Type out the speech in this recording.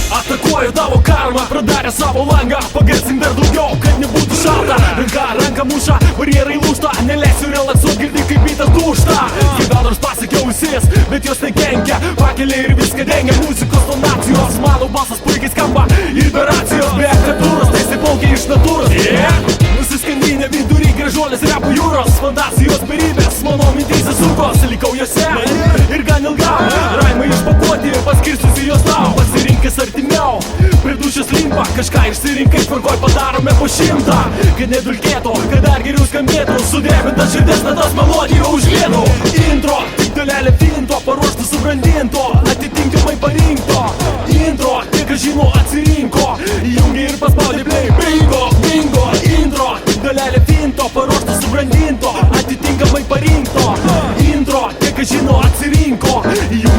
Atakuoju tavo karmą, pradarė savo langą. Pagarsin dar daugiau, kad nebūtų šalta. Ranka muša, barjerai lūžta. Neleisiu relaksuot, girdi kaip bitas dūžta. Gyvenors pasakiau visis, bet jos nekenkia. Pakelia ir viską dengia, muzikos tonacijos. Mano balsas puikiai skamba ir be racijos. Be akatūros, tai įsiplaukia iš natūros. Nusiskandinę vidury gražuolės repo jūros. Fantazijos beribės, mano mintyse sukos. Likau jose ir gan ilgam. Raimai išpakuoti, paskirsiusi jos tau. Pasirinkęs artimiau, prie dušės limpa. Kažką išsirinkai, tvarkoj padarome po 100. Kad nedulkėtų, kad dar geriau skambėtų. Sudrebintas širdies natas melodijų užlietų. Intro, tik dalelė filinto, paruoštų subrandinto, atitinkamai parinkto. Intro, tik ką žino atsirinko, įjungi ir paspaudė play. Bingo, bingo, intro, tik dalelė filinto, paruoštų subrandinto, atitinkamai parinkto. Intro, tik ką žino atsirinko, įjungi